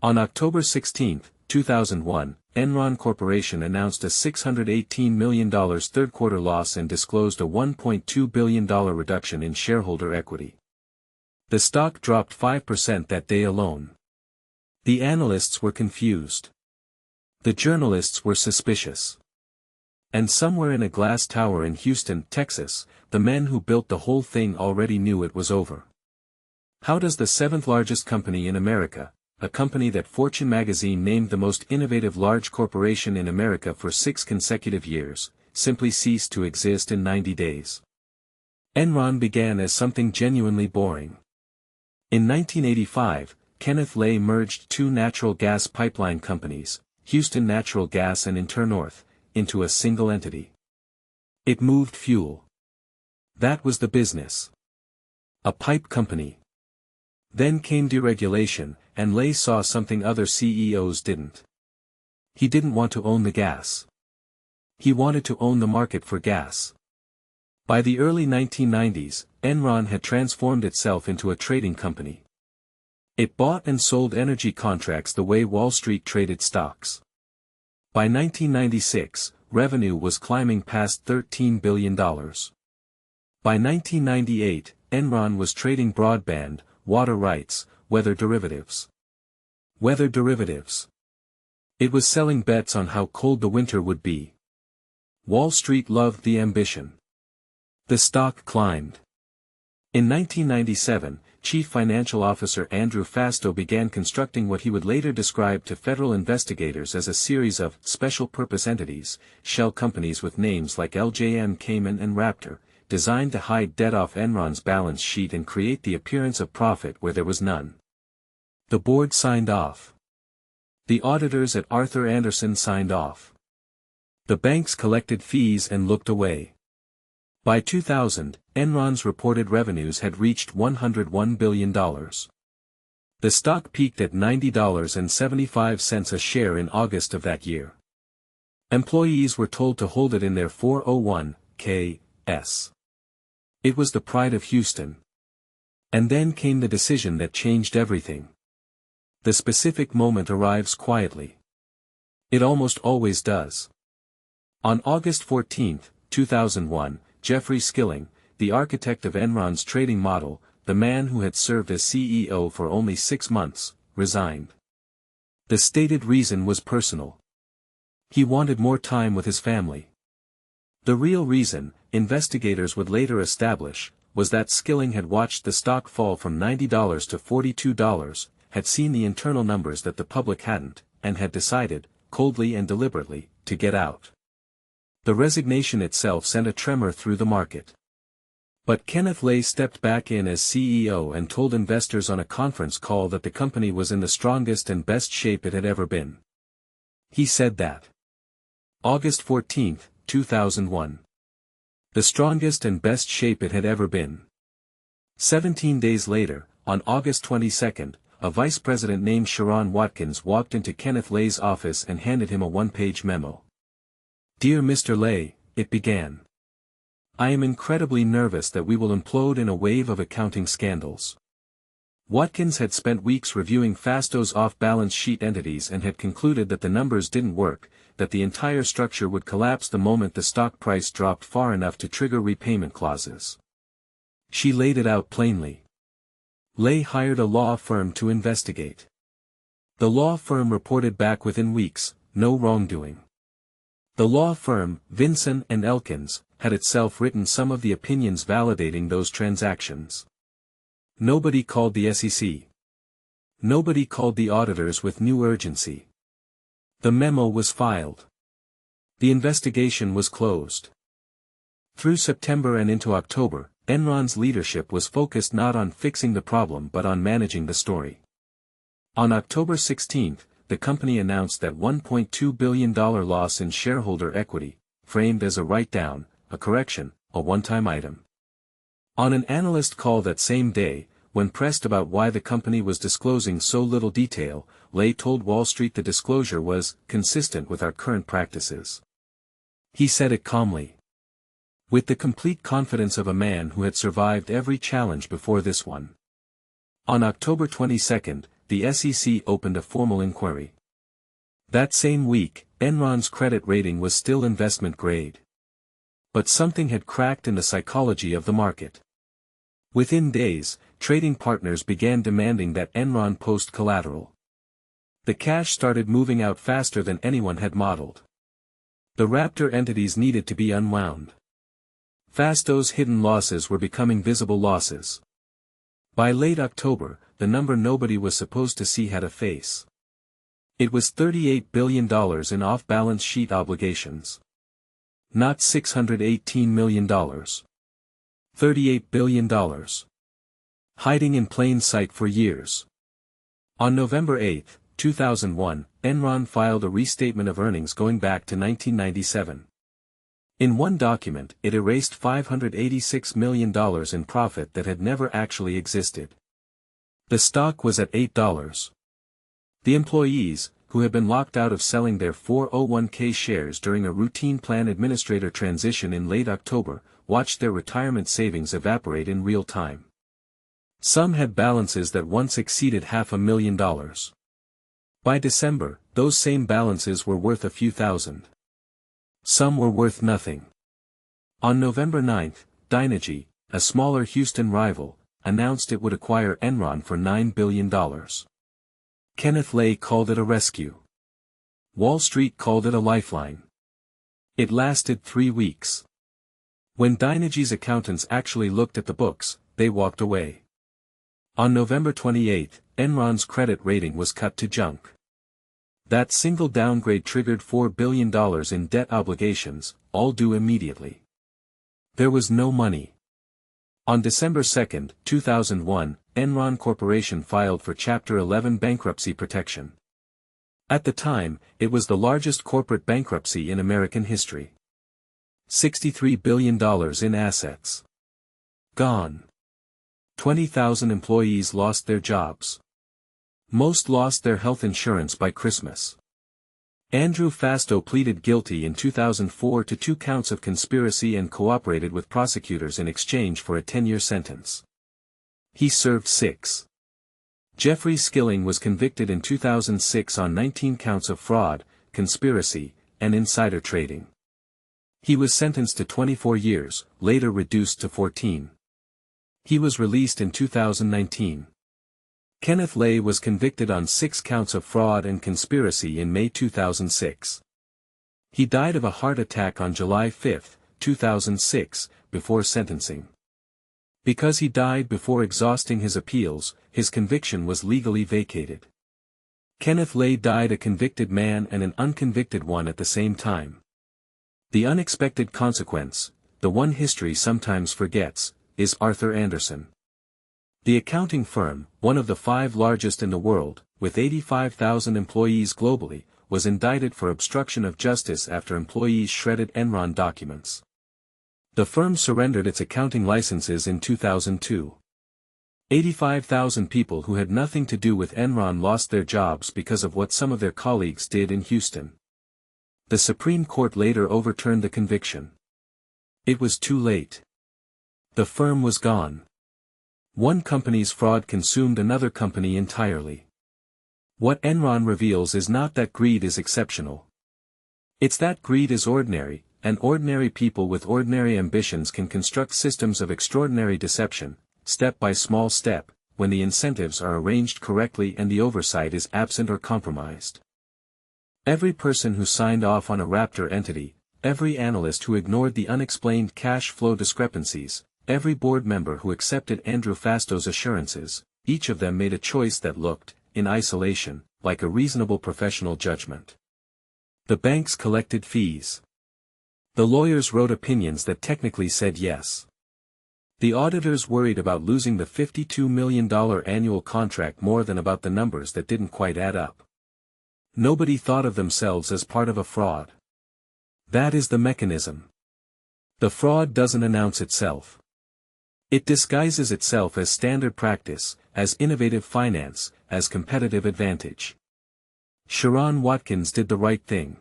On October 16, 2001, Enron Corporation announced a $618 million third-quarter loss and disclosed a $1.2 billion reduction in shareholder equity. The stock dropped 5% that day alone. The analysts were confused. The journalists were suspicious. And somewhere in a glass tower in Houston, Texas, the men who built the whole thing already knew it was over. How does the seventh-largest company in America, a company that Fortune magazine named the most innovative large corporation in America for 6 consecutive years, simply cease to exist in 90 days? Enron began as something genuinely boring. In 1985, Kenneth Lay merged 2 natural gas pipeline companies, Houston Natural Gas and InterNorth, into a single entity. It moved fuel. That was the business. A pipe company. Then came deregulation, and Lay saw something other CEOs didn't. He didn't want to own the gas. He wanted to own the market for gas. By the early 1990s, Enron had transformed itself into a trading company. It bought and sold energy contracts the way Wall Street traded stocks. By 1996, revenue was climbing past $13 billion. By 1998, Enron was trading broadband, water rights, weather derivatives. Weather derivatives. It was selling bets on how cold the winter would be. Wall Street loved the ambition. The stock climbed. In 1997, Chief Financial Officer Andrew Fastow began constructing what he would later describe to federal investigators as a series of special-purpose entities, shell companies with names like LJM, Cayman and Raptor, designed to hide debt off Enron's balance sheet and create the appearance of profit where there was none. The board signed off. The auditors at Arthur Andersen signed off. The banks collected fees and looked away. By 2000, Enron's reported revenues had reached $101 billion. The stock peaked at $90.75 a share in August of that year. Employees were told to hold it in their 401(k)s. It was the pride of Houston. And then came the decision that changed everything. The specific moment arrives quietly. It almost always does. On August 14, 2001, Jeffrey Skilling, the architect of Enron's trading model, the man who had served as CEO for only 6 months, resigned. The stated reason was personal. He wanted more time with his family. The real reason, investigators would later establish, was that Skilling had watched the stock fall from $90 to $42, had seen the internal numbers that the public hadn't, and had decided, coldly and deliberately, to get out. The resignation itself sent a tremor through the market. But Kenneth Lay stepped back in as CEO and told investors on a conference call that the company was in the strongest and best shape it had ever been. He said that. August 14, 2001. The strongest and best shape it had ever been. 17 days later, on August 22, a vice president named Sharon Watkins walked into Kenneth Lay's office and handed him a 1-page memo. Dear Mr. Lay, it began. I am incredibly nervous that we will implode in a wave of accounting scandals. Watkins had spent weeks reviewing Fastow's off-balance sheet entities and had concluded that the numbers didn't work, that the entire structure would collapse the moment the stock price dropped far enough to trigger repayment clauses. She laid it out plainly. Lay hired a law firm to investigate. The law firm reported back within weeks, no wrongdoing. The law firm, Vinson and Elkins, had itself written some of the opinions validating those transactions. Nobody called the SEC. Nobody called the auditors with new urgency. The memo was filed. The investigation was closed. Through September and into October, Enron's leadership was focused not on fixing the problem but on managing the story. On October 16, the company announced that $1.2 billion loss in shareholder equity, framed as a write-down, a correction, a one-time item. On an analyst call that same day, when pressed about why the company was disclosing so little detail, Lay told Wall Street the disclosure was consistent with our current practices. He said it calmly. With the complete confidence of a man who had survived every challenge before this one. On October 22, the SEC opened a formal inquiry. That same week, Enron's credit rating was still investment grade. But something had cracked in the psychology of the market. Within days, trading partners began demanding that Enron post collateral. The cash started moving out faster than anyone had modeled. The Raptor entities needed to be unwound. Fasto's hidden losses were becoming visible losses. By late October, the number nobody was supposed to see had a face. It was $38 billion in off-balance sheet obligations. Not $618 million. $38 billion. Hiding in plain sight for years. On November 8, 2001, Enron filed a restatement of earnings going back to 1997. In one document, it erased $586 million in profit that had never actually existed. The stock was at $8. The employees, who had been locked out of selling their 401k shares during a routine plan administrator transition in late October, watched their retirement savings evaporate in real time. Some had balances that once exceeded $500,000. By December, those same balances were worth a few thousand. Some were worth nothing. On November 9, Dynegy, a smaller Houston rival, announced it would acquire Enron for $9 billion. Kenneth Lay called it a rescue. Wall Street called it a lifeline. It lasted 3 weeks. When Dynegy's accountants actually looked at the books, they walked away. On November 28, Enron's credit rating was cut to junk. That single downgrade triggered $4 billion in debt obligations, all due immediately. There was no money. On December 2, 2001, Enron Corporation filed for Chapter 11 bankruptcy protection. At the time, it was the largest corporate bankruptcy in American history. $63 billion in assets. Gone. 20,000 employees lost their jobs. Most lost their health insurance by Christmas. Andrew Fasto pleaded guilty in 2004 to 2 counts of conspiracy and cooperated with prosecutors in exchange for a 10-year sentence. He served 6. Jeffrey Skilling was convicted in 2006 on 19 counts of fraud, conspiracy, and insider trading. He was sentenced to 24 years, later reduced to 14. He was released in 2019. Kenneth Lay was convicted on 6 counts of fraud and conspiracy in May 2006. He died of a heart attack on July 5, 2006, before sentencing. Because he died before exhausting his appeals, his conviction was legally vacated. Kenneth Lay died a convicted man and an unconvicted one at the same time. The unexpected consequence, the one history sometimes forgets, is Arthur Andersen. The accounting firm, one of the 5 largest in the world, with 85,000 employees globally, was indicted for obstruction of justice after employees shredded Enron documents. The firm surrendered its accounting licenses in 2002. 85,000 people who had nothing to do with Enron lost their jobs because of what some of their colleagues did in Houston. The Supreme Court later overturned the conviction. It was too late. The firm was gone. One company's fraud consumed another company entirely. What Enron reveals is not that greed is exceptional. It's that greed is ordinary, and ordinary people with ordinary ambitions can construct systems of extraordinary deception, step by small step, when the incentives are arranged correctly and the oversight is absent or compromised. Every person who signed off on a Raptor entity, every analyst who ignored the unexplained cash flow discrepancies, every board member who accepted Andrew Fasto's assurances, each of them made a choice that looked, in isolation, like a reasonable professional judgment. The banks collected fees. The lawyers wrote opinions that technically said yes. The auditors worried about losing the $52 million annual contract more than about the numbers that didn't quite add up. Nobody thought of themselves as part of a fraud. That is the mechanism. The fraud doesn't announce itself. It disguises itself as standard practice, as innovative finance, as competitive advantage. Sharon Watkins did the right thing.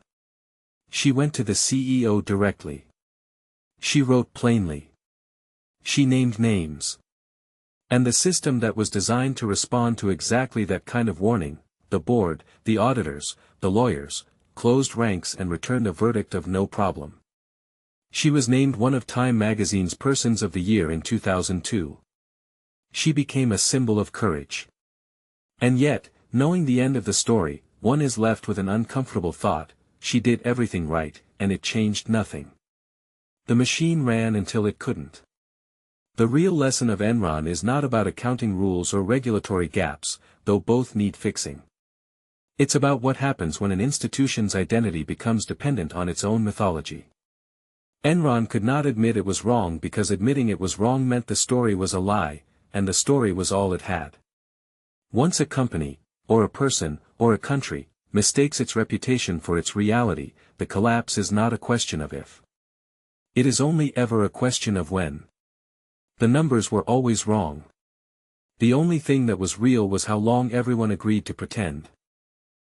She went to the CEO directly. She wrote plainly. She named names. And the system that was designed to respond to exactly that kind of warning, the board, the auditors, the lawyers, closed ranks and returned a verdict of no problem. She was named one of Time magazine's Persons of the Year in 2002. She became a symbol of courage. And yet, knowing the end of the story, one is left with an uncomfortable thought: she did everything right, and it changed nothing. The machine ran until it couldn't. The real lesson of Enron is not about accounting rules or regulatory gaps, though both need fixing. It's about what happens when an institution's identity becomes dependent on its own mythology. Enron could not admit it was wrong because admitting it was wrong meant the story was a lie, and the story was all it had. Once a company, or a person, or a country, mistakes its reputation for its reality, the collapse is not a question of if. It is only ever a question of when. The numbers were always wrong. The only thing that was real was how long everyone agreed to pretend.